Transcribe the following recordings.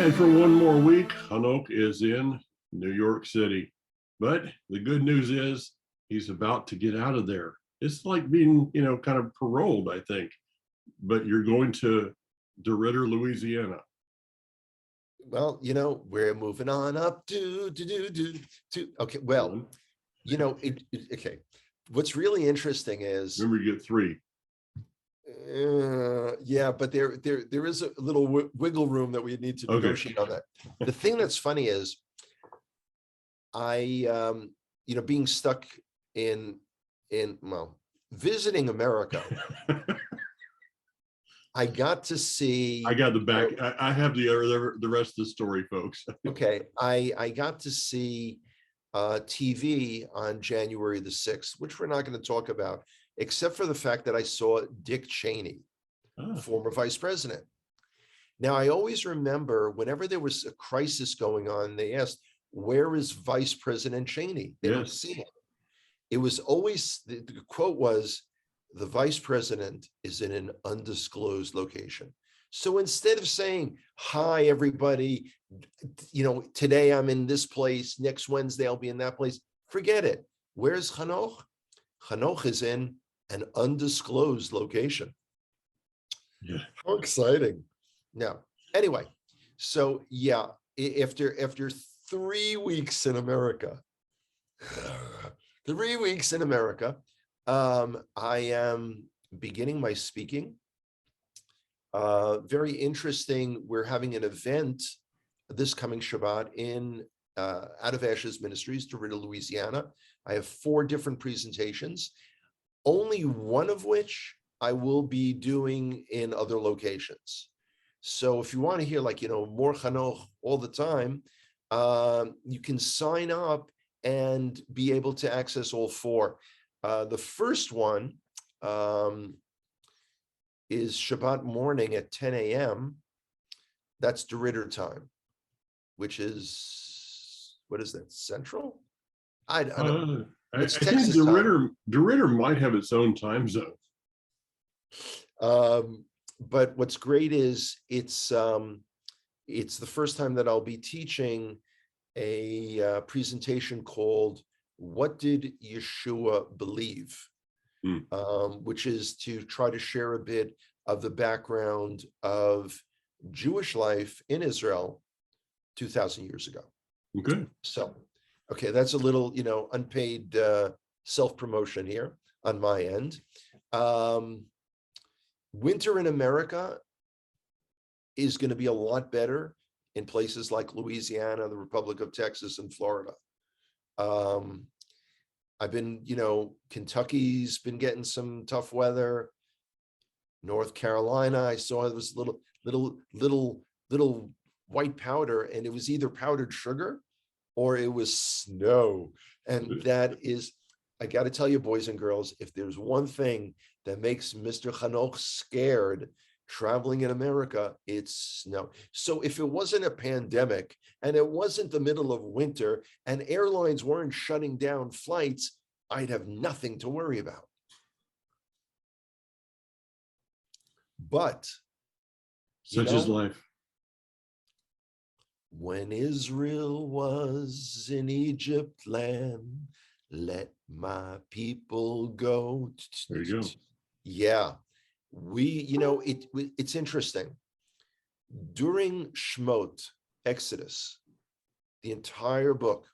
And for one more week, Hanok is in New York City. But the good news is he's about to get out of there. It's like being, kind of paroled, I think. But you're going to DeRidder, Louisiana. Well, we're moving on up to. Okay, well, okay. What's really interesting is, Remember, you get 3. yeah, but there is a little wiggle room that we need to Okay. negotiate on that. The thing that's funny is, I being stuck in visiting America. I got to see. I got the back. I have the rest of the story, folks. Okay, I got to see TV on January the 6th, which we're not going to talk about, except for the fact that I saw Dick Cheney, former vice president. Now, I always remember whenever there was a crisis going on, they asked, "Where is Vice President Cheney?" They don't see him. It was always, the quote was, "The vice president is in an undisclosed location." So instead of saying, "Hi, everybody, today I'm in this place, next Wednesday I'll be in that place," forget it. Where's Hanoch? Hanoch is in an undisclosed location. Yeah. How exciting. Now, anyway, so yeah, after 3 weeks in America, 3 weeks in America, I am beginning my speaking. Very interesting. We're having an event this coming Shabbat in Out of Ashes Ministries, DeRidder, Louisiana. I have 4 different presentations, only one of which I will be doing in other locations. So if you want to hear more Hanoch all the time, you can sign up and be able to access all 4. The first one is Shabbat morning at 10 a.m. That's DeRidder time, which is, what is that, Central? I don't know. It's Texas think DeRidder might have its own time zone. But what's great is it's the first time that I'll be teaching a presentation called "What Did Yeshua Believe?" Which is to try to share a bit of the background of Jewish life in Israel 2,000 years ago. Okay. So, okay, that's a little, unpaid self-promotion here on my end. Winter in America is going to be a lot better in places like Louisiana, the Republic of Texas, and Florida. I've been, Kentucky's been getting some tough weather. North Carolina, I saw it was little white powder, and it was either powdered sugar or it was snow. And that is, I got to tell you, boys and girls, if there's one thing that makes Mr. Hanoch scared traveling in America, it's snow. So if it wasn't a pandemic and it wasn't the middle of winter and airlines weren't shutting down flights, I'd have nothing to worry about. But such is life. When Israel was in Egypt land, let my people go. There you go. Yeah. It's interesting. During Shmot, Exodus, the entire book,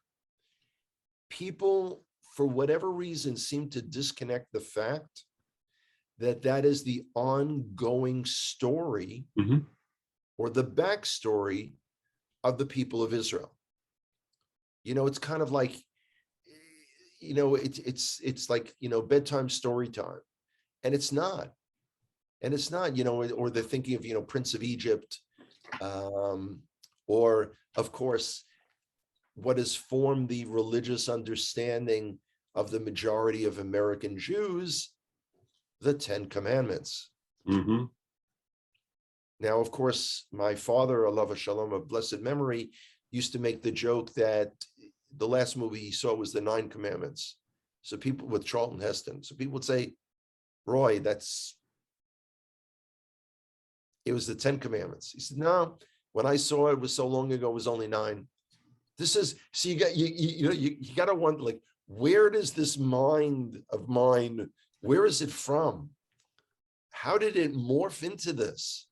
people, for whatever reason, seem to disconnect the fact that is the ongoing story or the backstory of the people of Israel. It's kind of like, it's like, bedtime story time. And it's not. Or they're thinking of, Prince of Egypt, or of course, what has formed the religious understanding of the majority of American Jews, the 10 Commandments. Now, of course, my father, alav shalom, of blessed memory, used to make the joke that the last movie he saw was the 9 Commandments. So people, with Charlton Heston. So people would say, "Roy, it was the 10 Commandments." He said, "No, When I saw it was so long ago, it was only 9. This is, so you got to wonder, like, where does this mind of mine, where is it from? How did it morph into this?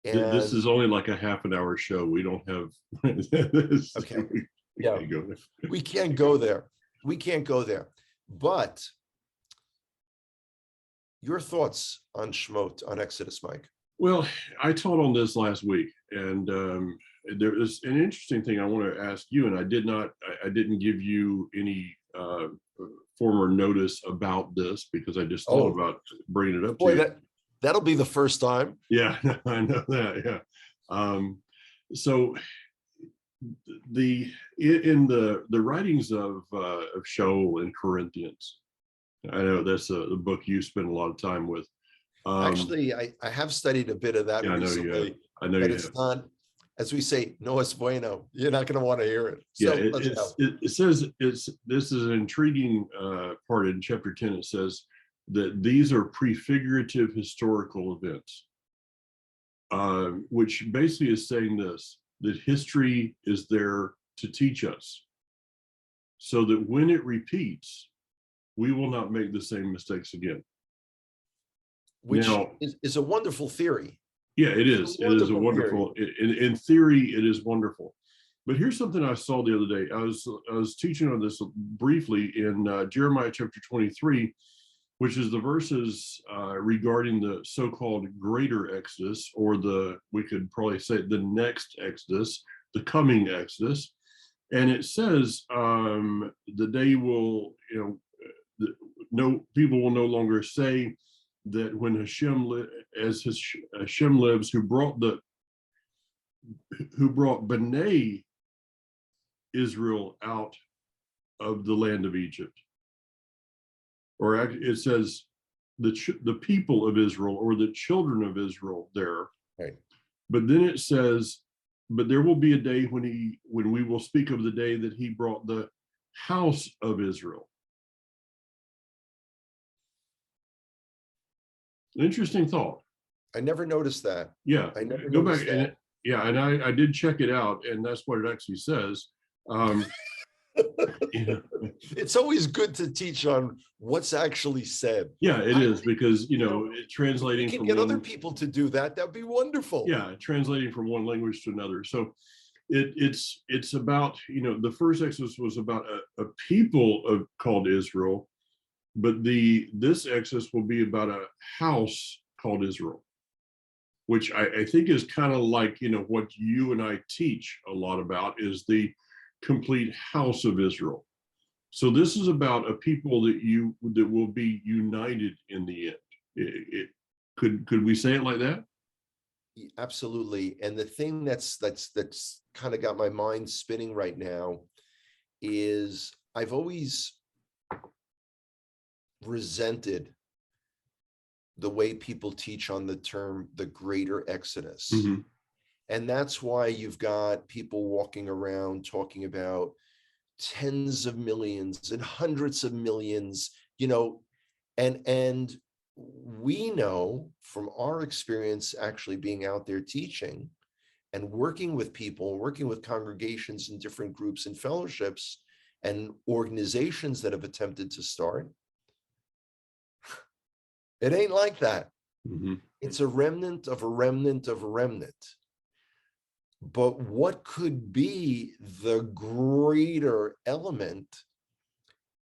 This is And only like a half an hour show. We don't have this. okay, We yeah, can't go there. we can't go there. We can't go there. But your thoughts on Shemot, on Exodus, Mike? Well, I taught on this last week, and there is an interesting thing I want to ask you, and I didn't give you any former notice about this because I just thought Oh, about bringing it up to boy, you. that'll be the first time. Yeah, I know that. Yeah. So in the writings of Shaul and Corinthians, I know that's a book you spend a lot of time with. Actually, I have studied a bit of that Yeah, recently, I know but you it's have. not, as we say, no es bueno. You're not going to want to hear it. Yeah, So let's go. it says this is an intriguing part in chapter 10. It says that these are prefigurative historical events, which basically is saying this, that history is there to teach us so that when it repeats, we will not make the same mistakes again. Which Now, is a wonderful theory. yeah, it is. It is a wonderful, in theory, it is wonderful. But here's something I saw the other day. I was teaching on this briefly in Jeremiah chapter 23, which is the verses regarding the so-called greater Exodus, or we could probably say the next Exodus, the coming Exodus. And it says the day will, no people will no longer say that when Hashem lives, who brought B'nai Israel out of the land of Egypt. Or it says the people of Israel, or the children of Israel there. Right. But then it says, but there will be a day when we will speak of the day that he brought the house of Israel. Interesting thought. I never noticed that. Yeah, I never go back noticed that. and I did check it out, and that's what it actually says. Yeah. It's always good to teach on what's actually said. Yeah, it is, because translating we can from get one, other people to do that. That'd be wonderful. yeah, translating from one language to another. So it's about, the first Exodus was about a people called Israel, but this Exodus will be about a house called Israel, which I think is kind of like, what you and I teach a lot about, is the complete house of Israel. So this is about a people that will be united in the end. Could we say it like that? Absolutely. And the thing that's kind of got my mind spinning right now is I've always resented the way people teach on the term the greater Exodus. Mm-hmm. And that's why you've got people walking around talking about tens of millions and hundreds of millions, and we know from our experience actually being out there teaching and working with people, working with congregations in different groups and fellowships and organizations that have attempted to start. It ain't like that. Mm-hmm. It's a remnant of a remnant of a remnant. But what could be the greater element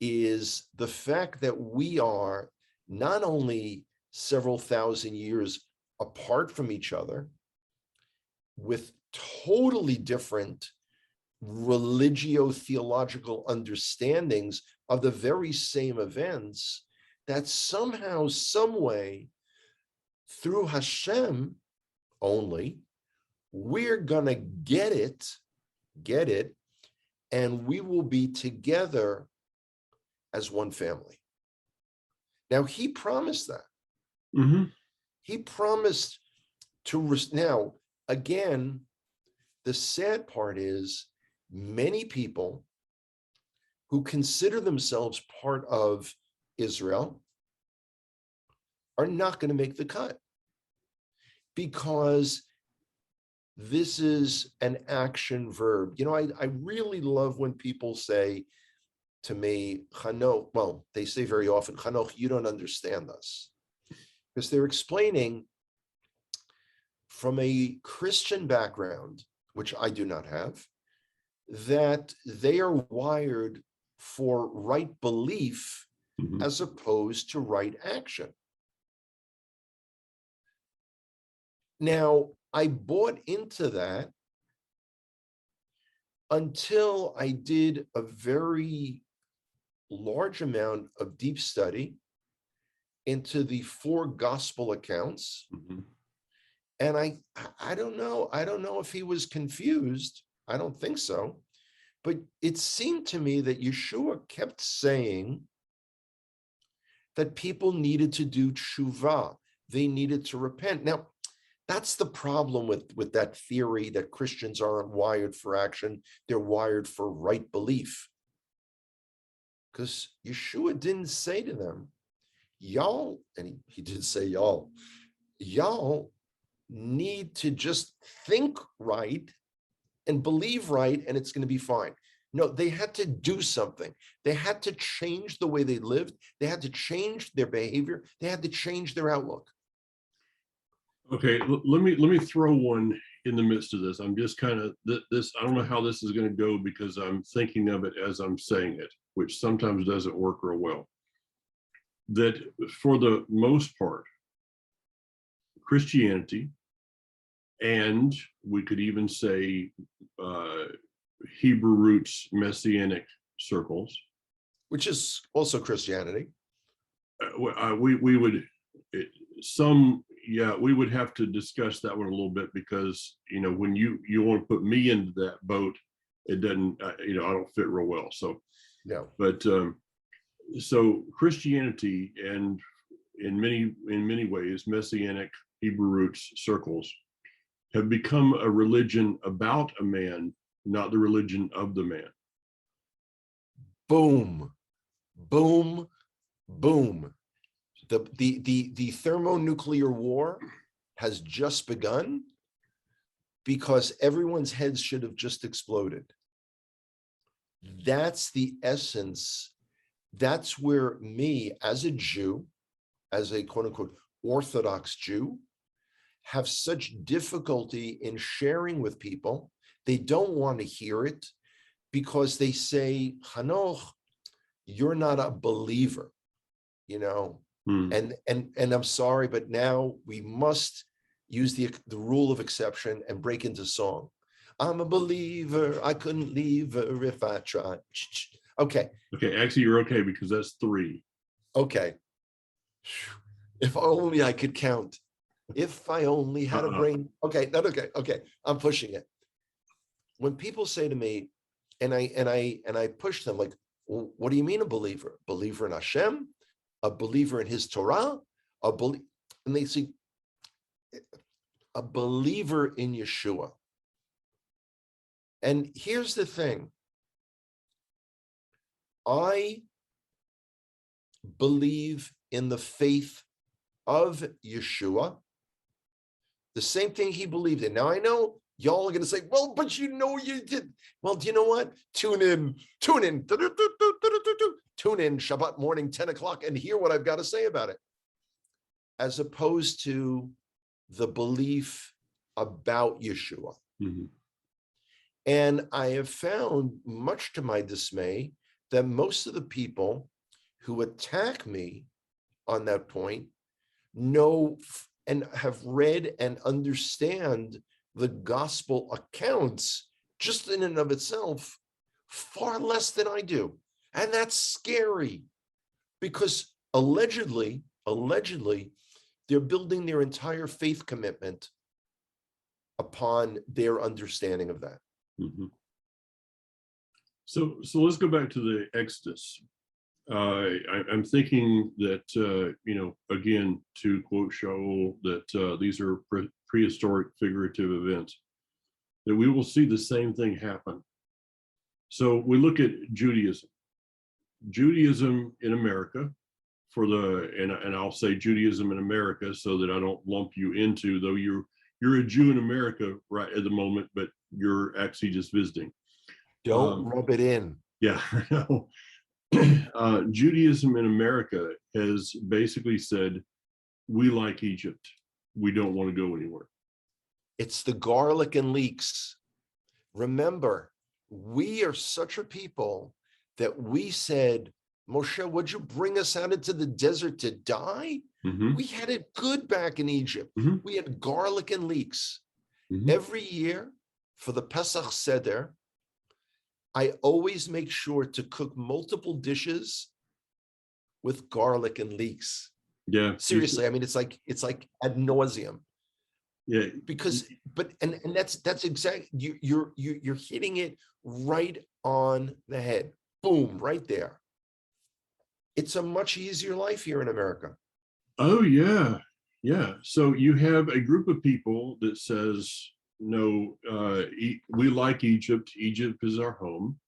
is the fact that we are not only several thousand years apart from each other, with totally different religio-theological understandings of the very same events, that somehow, some way, through Hashem only, we're gonna get it, and we will be together as one family. Now, he promised that. Mm-hmm. He promised to, now, again, the sad part is many people who consider themselves part of Israel are not going to make the cut, because This is an action verb. You know, I really love when people say to me, Chanoch, well, they say very often, Chanoch, you don't understand us. Because they're explaining from a Christian background, which I do not have, that they are wired for right belief Mhm. as opposed to right action. Now, I bought into that until I did a very large amount of deep study into the four gospel accounts. Mhm. And I don't know. I don't know if he was confused. I don't think so. But it seemed to me that Yeshua kept saying that people needed to do tshuva. They needed to repent. Now, that's the problem with that theory that Christians aren't wired for action. They're wired for right belief. Because Yeshua didn't say to them, y'all, and he did say y'all need to just think right and believe right, and it's going to be fine. No, they had to do something. They had to change the way they lived. They had to change their behavior. They had to change their outlook. Okay, let me throw one in the midst of this. I'm just kind of this. I don't know how this is going to go because I'm thinking of it as I'm saying it, which sometimes doesn't work real well. That for the most part, Christianity, and we could even say uh, Hebrew roots Messianic circles, Which is also Christianity. we would it, some yeah we would have to discuss that one a little bit because when you want to put me into that boat, it doesn't I don't fit real well. So No. but so Christianity and in many ways Messianic Hebrew roots circles have become a religion about a man, not the religion of the man. Boom, boom, boom. The thermonuclear war has just begun because everyone's heads should have just exploded. That's the essence. That's where me as a Jew, as a quote unquote Orthodox Jew, have such difficulty in sharing with people. They don't want to hear it because they say, Hanoch, you're not a believer, and I'm sorry, but now we must use the rule of exception and break into song. I'm a believer. I couldn't leave her if I tried. Okay. Okay, actually, you're okay because that's three. Okay. If only I could count. If I only had a brain. Okay, not okay. Okay, I'm pushing it. When people say to me, and I push them like, well, what do you mean a believer? Believer in Hashem, a believer in His Torah, and they say a believer in Yeshua. And here's the thing. I believe in the faith of Yeshua, the same thing he believed in. Now, I know y'all are going to say, well, but you did. Well, do you know what? Tune in, tune in Shabbat morning, 10 o'clock, and hear what I've got to say about it. As opposed to the belief about Yeshua. Mm-hmm. And I have found, much to my dismay, that most of the people who attack me on that point know and have read and understand the gospel accounts just in and of itself far less than I do. And that's scary because allegedly, they're building their entire faith commitment upon their understanding of that. Mm-hmm. So let's go back to the Exodus. I'm thinking that, again, to quote Shaul, that these are prehistoric figurative events, that we will see the same thing happen. So we look at Judaism in America and I'll say Judaism in America so that I don't lump you into, though you're you're a Jew in America right at the moment, but you're actually just visiting. Don't rub it in. Yeah, I know. Judaism in America has basically said, we like Egypt. We don't want to go anywhere. It's the garlic and leeks. Remember, we are such a people that we said, Moshe, would you bring us out into the desert to die? Mhm. We had it good back in Egypt. Mhm. We had garlic and leeks. Mhm. Every year for the Pesach Seder, I always make sure to cook multiple dishes with garlic and leeks. Yeah. Seriously, I mean, it's like ad nauseum. Yeah. Because, but and that's exactly you're hitting it right on the head. Boom, right there. It's a much easier life here in America. Oh yeah. Yeah. So you have a group of people that says, no, we like Egypt. Egypt is our home.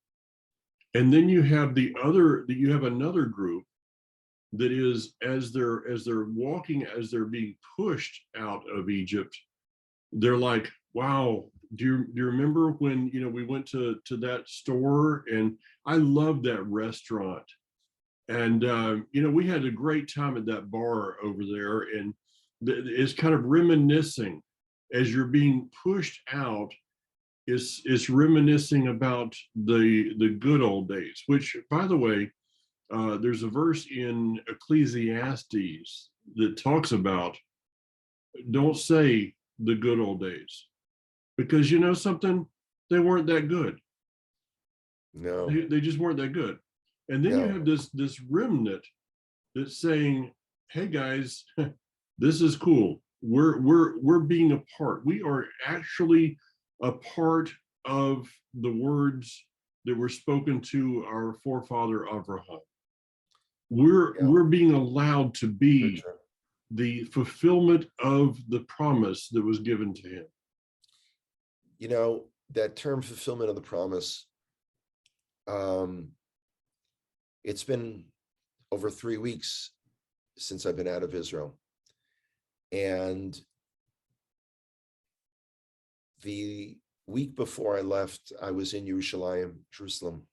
And then you have another group that is, as they're walking, as they're being pushed out of Egypt, they're like, wow, do you remember when, we went to that store and I loved that restaurant, and we had a great time at that bar over there, and it's kind of reminiscing as you're being pushed out. It's reminiscing about the good old days, which, by the way, there's a verse in Ecclesiastes that talks about, don't say the good old days, because you know something, they weren't that good. No, They just weren't that good. And then you no. have this remnant that's saying, hey guys, this is cool. We're being a part. We are actually a part of the words that were spoken to our forefather Abraham. We're being allowed to be the fulfillment of the promise that was given to him. You know, that term fulfillment of the promise, it's been over 3 weeks since I've been out of Israel. And the week before I left, I was in Jerusalem,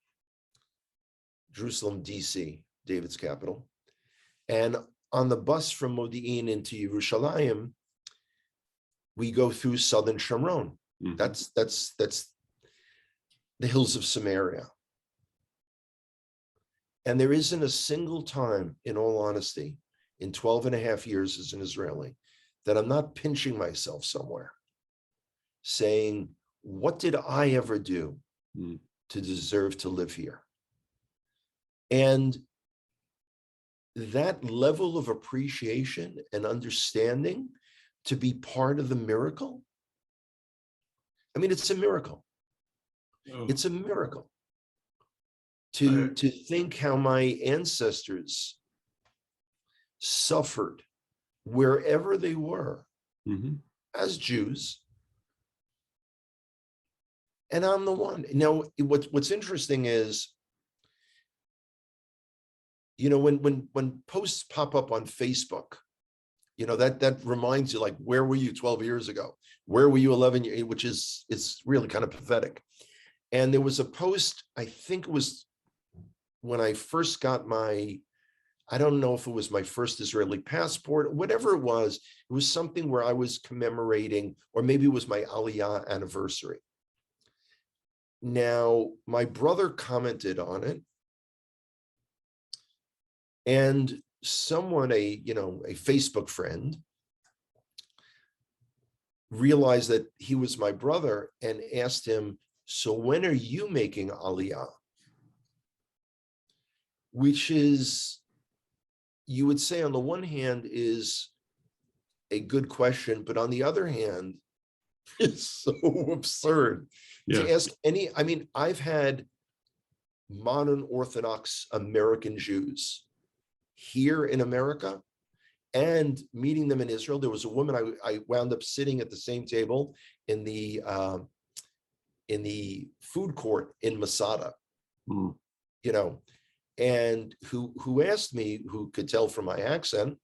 DC, David's capital. And on the bus from Modi'in into Jerusalem, we go through southern Shomron. Mhm. That's the hills of Samaria. And there isn't a single time, in all honesty, in 12 and a half years as an Israeli, that I'm not pinching myself somewhere, saying, what did I ever do to deserve to live here? And that level of appreciation and understanding to be part of the miracle, I mean, it's a miracle. Oh. It's a miracle to think how my ancestors suffered wherever they were as Jews. And I'm the one. Now, what's interesting is, when posts pop up on Facebook, that reminds you, like, where were you 12 years ago? Where were you 11 years, which is, it's really kind of pathetic. And there was a post, I think it was when I first got I don't know if it was my first Israeli passport, whatever it was something where I was commemorating, or maybe it was my Aliyah anniversary. Now, my brother commented on it, and someone, a Facebook friend, realized that he was my brother and asked him, so when are you making Aliyah? Which is, you would say, on the one hand, is a good question, but on the other hand, it's so absurd to ask any. I mean, I've had modern Orthodox American Jews here in America and meeting them in Israel. There was a woman I wound up sitting at the same table in the food court in Masada, and who asked me, who could tell from my accent,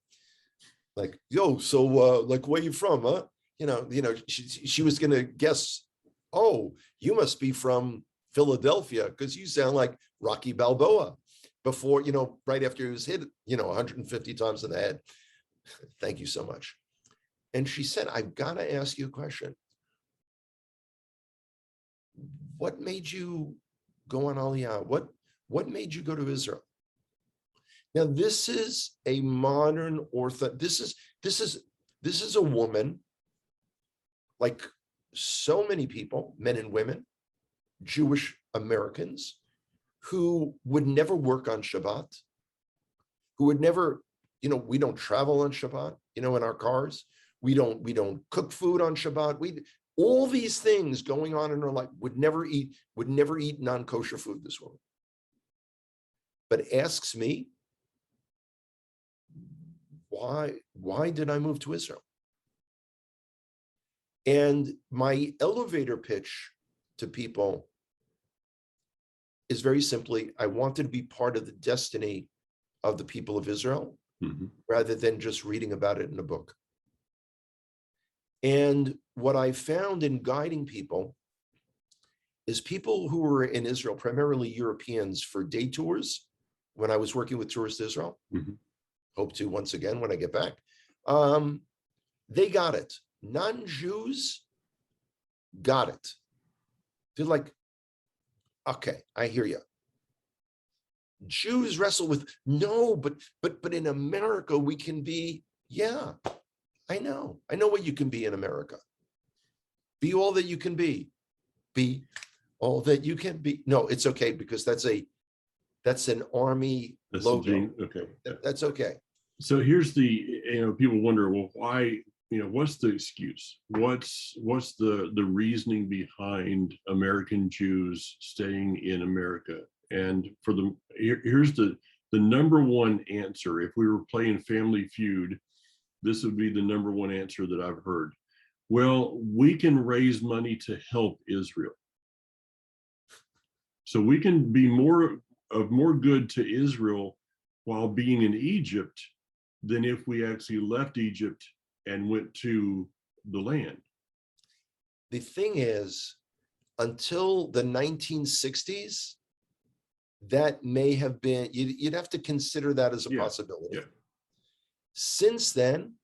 like, yo, so like, where you from, huh? she was going to guess, oh, you must be from Philadelphia because you sound like Rocky Balboa before, right after he was hit, 150 times in the head. Thank you so much. And she said, I've got to ask you a question. What made you go on Aliyah? What made you go to Israel? Now, this is a modern this is a woman, like so many people, men and women, Jewish Americans, who would never work on Shabbat, who would never, we don't travel on Shabbat, in our cars. We don't cook food on Shabbat. All these things going on in her life, would never eat non-kosher food, this woman. But asks me, why did I move to Israel? And my elevator pitch to people is very simply, I wanted to be part of the destiny of the people of Israel, rather than just reading about it in a book. And what I found in guiding people is people who were in Israel, primarily Europeans, for day tours, when I was working with Tourist Israel, hope to once again when I get back, they got it. Non-Jews got it. They're like, okay, I hear you. Jews wrestle with, no, but in America we can be, yeah, I know what you can be in America. Be all that you can be. Be all that you can be. No, it's okay, because that's an army logo. Okay. That's okay. So here's the, people wonder, well, why, what's the excuse? What's the reasoning behind American Jews staying in America? And here's the number one answer. If we were playing Family Feud, this would be the number one answer that I've heard. Well, we can raise money to help Israel. So we can be more good to Israel while being in Egypt than if we actually left Egypt and went to the land. The thing is, until the 1960s, that may have been, you'd have to consider that as a possibility. Yeah. Since then,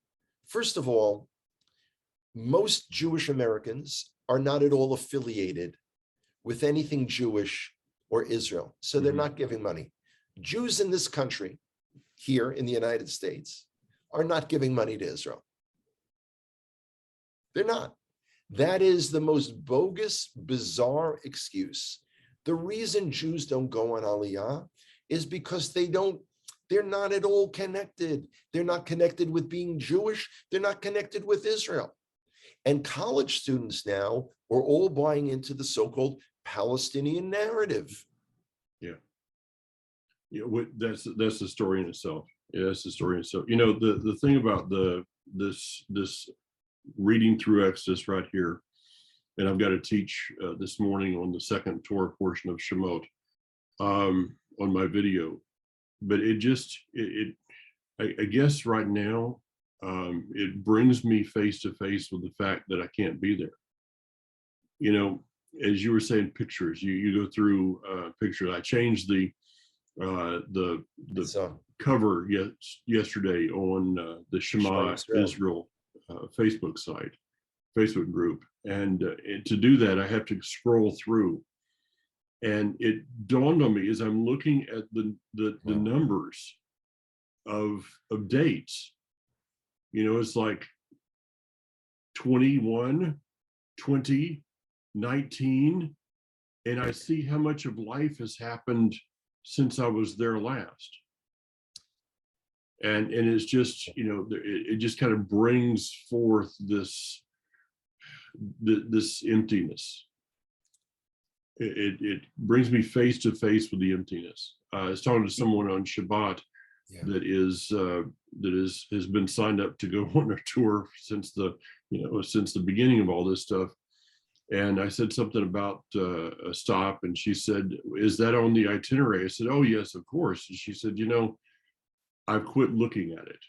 first of all, most Jewish Americans are not at all affiliated with anything Jewish or Israel. So they're not giving money. Jews in this country, here in the United States, are not giving money to Israel. They're not. That is the most bogus, bizarre excuse. The reason Jews don't go on Aliyah is because they're not at all connected. They're not connected with being Jewish. They're not connected with Israel. And college students now are all buying into the so-called Palestinian narrative. That's the story in itself. Yeah, that's the story in itself. The thing about this reading through Exodus right here, and I've got to teach this morning on the second Torah portion of Shemot on my video, but I guess right now it brings me face to face with the fact that I can't be there. As you were saying, pictures, you go through pictures. I changed the cover yesterday on the Shema Israel Facebook group, and to do that I have to scroll through, and it dawned on me as I'm looking at the numbers of dates. It's like 21, 20, 19, and I see how much of life has happened since I was there last. And it's just, it just kind of brings forth this emptiness. It brings me face to face with the emptiness. I was talking to someone on Shabbat that has been signed up to go on a tour since the beginning of all this stuff. And I said something about a stop, and she said, "Is that on the itinerary?" I said, "Oh yes, of course." And she said, "I've quit looking at it.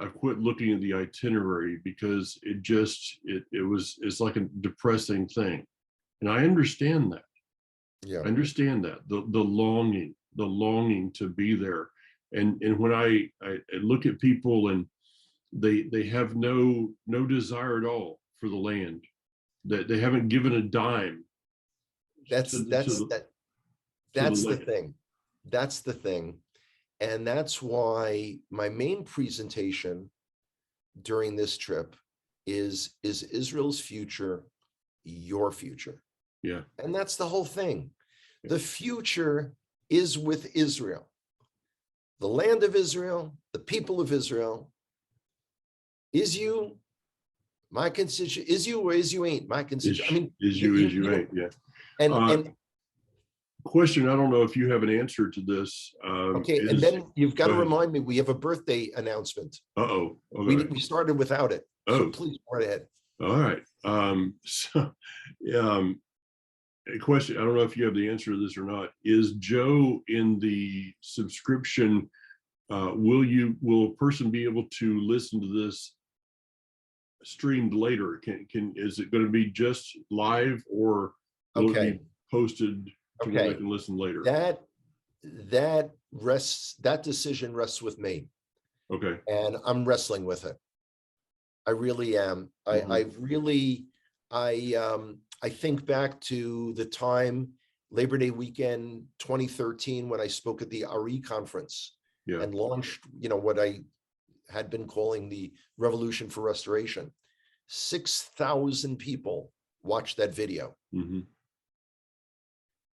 I quit looking at the itinerary because it's like a depressing thing. And I understand that. Yeah. I understand that the longing to be there. And when I look at people and they have no desire at all for the land, that they haven't given a dime That's to that's the that to the that's the land. thing. That's the thing. And that's why my main presentation during this trip is Israel's future your future? Yeah. And that's the whole thing. Yeah. The future is with Israel. The land of Israel, the people of Israel. Is you my constituent? Is you or is you ain't my constituent? I mean, Is you know, ain't. Yeah. and Question. I don't know if you have an answer to this. okay, and Is then you've got Go to ahead. remind me, we have a birthday announcement. Uh-oh. We started without it. So Oh. please go ahead. All right. So, a question. I don't know if you have the answer to this or not. Is Joe in the subscription? Will a person be able to listen to this streamed later? Is it going to be just live, or will it Okay. be posted to where they can listen later? That decision rests with me. Okay. And I'm wrestling with it. I really am. I think back to the time, Labor Day weekend 2013, when I spoke at the RE conference. Yeah. And launched, what I had been calling the Revolution for Restoration. 6,000 people watched that video Mm-hmm.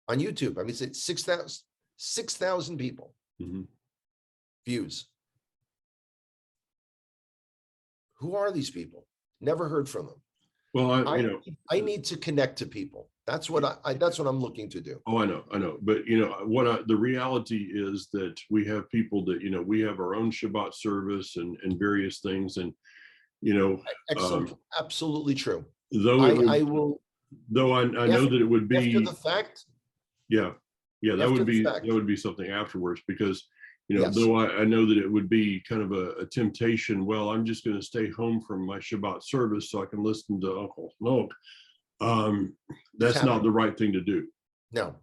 on YouTube. I mean, it's 6,000 people Mm-hmm. views. Who are these people? Never heard from them. Well, I need to connect to people. That's what that's what I'm looking to do. Oh, I know. But the reality is that we have people that, we have our own Shabbat service and various things. And, Excellent. Absolutely true. though I will, though I know that it would be after the fact. Yeah. That After would be something afterwards, because, Yes. though I know that it would be kind of a temptation. Well, I'm just going to stay home from my Shabbat service so I can listen to Uncle Noak. That's not the right thing to do. No,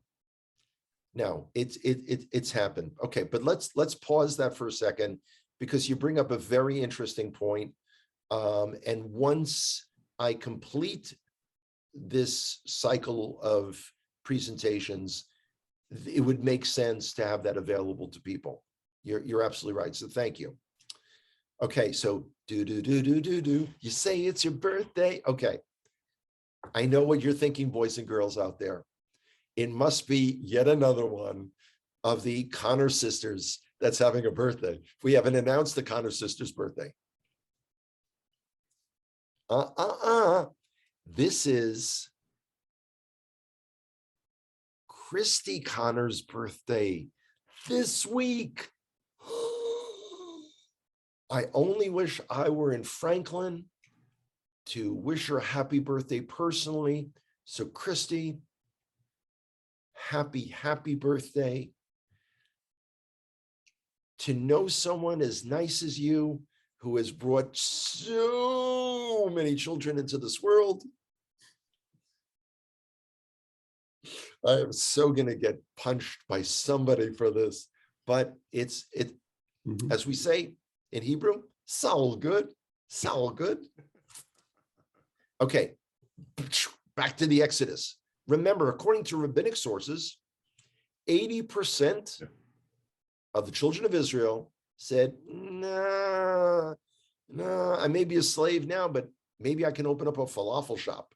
it's happened. Okay, but let's pause that for a second, because you bring up a very interesting point. And once I complete this cycle of presentations, it would make sense to have that available to people. You're absolutely right. So thank you. Okay, so do. You say it's your birthday. Okay. I know what you're thinking, boys and girls out there. It must be yet another one of the Connor sisters that's having a birthday. We haven't announced the Connor sisters' birthday. This is Christy Connor's birthday this week. I only wish I were in Franklin to wish her a happy birthday personally. So Christy, happy birthday. To know someone as nice as you, who has brought so many children into this world. I am so going to get punched by somebody for this, but it's as we say in Hebrew, soul good. Okay, back to the Exodus. Remember, according to rabbinic sources, 80% of the children of Israel said, nah, I may be a slave now, but maybe I can open up a falafel shop,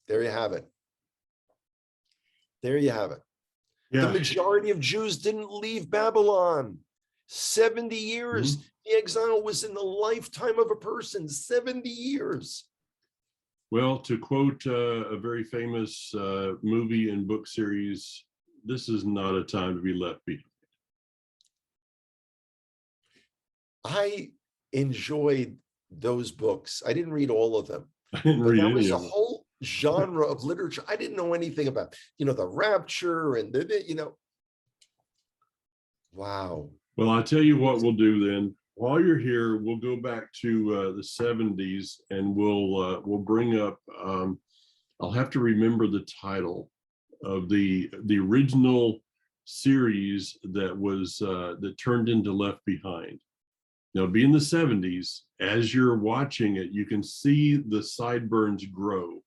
There you have it. Yeah. The majority of Jews didn't leave Babylon. 70 years. The exile was in the lifetime of a person, 70 years. Well, to quote a very famous movie and book series, this is not a time to be left behind. I enjoyed those books. I didn't read all of them. I didn't read any of them. There was a whole genre of literature I didn't know anything about. The rapture and wow. Well, I'll tell you what we'll do then. While you're here, we'll go back to the 70s and we'll bring up I'll have to remember the title of the original series that was that turned into Left Behind. Now, be in the 70s, as you're watching it, you can see the sideburns grow.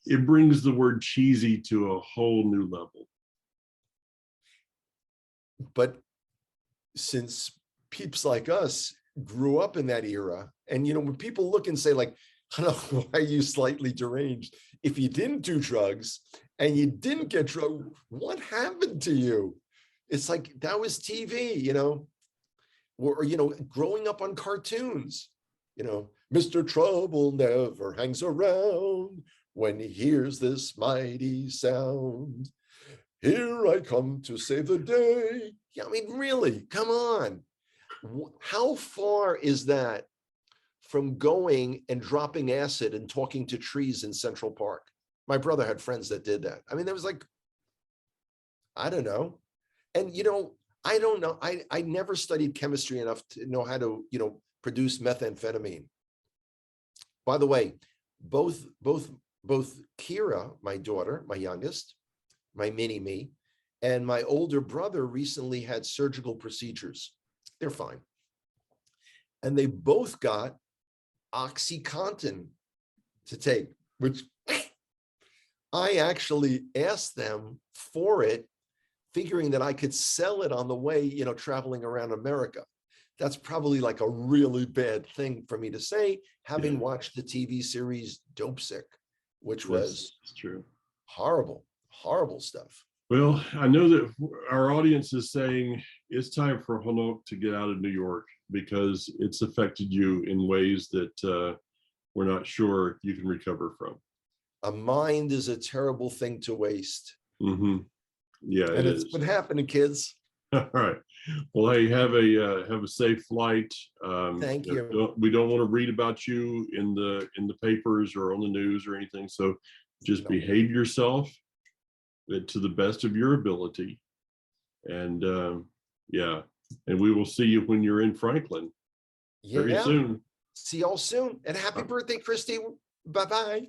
It brings the word cheesy to a whole new level. But since peeps like us grew up in that era, and when people look and say like, I don't know, why are you slightly deranged? If you didn't do drugs and you didn't get drugged, what happened to you? It's like that was TV, or growing up on cartoons, Mr. Trouble never hangs around when he hears this mighty sound. Here I come to save the day. Yeah, I mean, really, come on. How far is that from going and dropping acid and talking to trees in Central Park? My brother had friends that did that. I mean, there was like, I don't know. And, I don't know. I never studied chemistry enough to know how to, produce methamphetamine. By the way, both Kira, my daughter, my youngest, my mini-me, and my older brother recently had surgical procedures. They're fine. And they both got OxyContin to take, which I actually asked them for it, figuring that I could sell it on the way, traveling around America. That's probably like a really bad thing for me to say, having watched the TV series Dopesick, which was true. Horrible, horrible stuff. Well, I know that our audience is saying it's time for Hanok to get out of New York because it's affected you in ways that we're not sure you can recover from. A mind is a terrible thing to waste. Mm-hmm. Yeah, and it's been happening, kids. All right. Well, hey, have a safe flight. Thank you. We don't want to read about you in the papers or on the news or anything. So just behave yourself to the best of your ability. And and we will see you when you're in Franklin very soon. See y'all soon. And happy birthday, Christy. Bye-bye.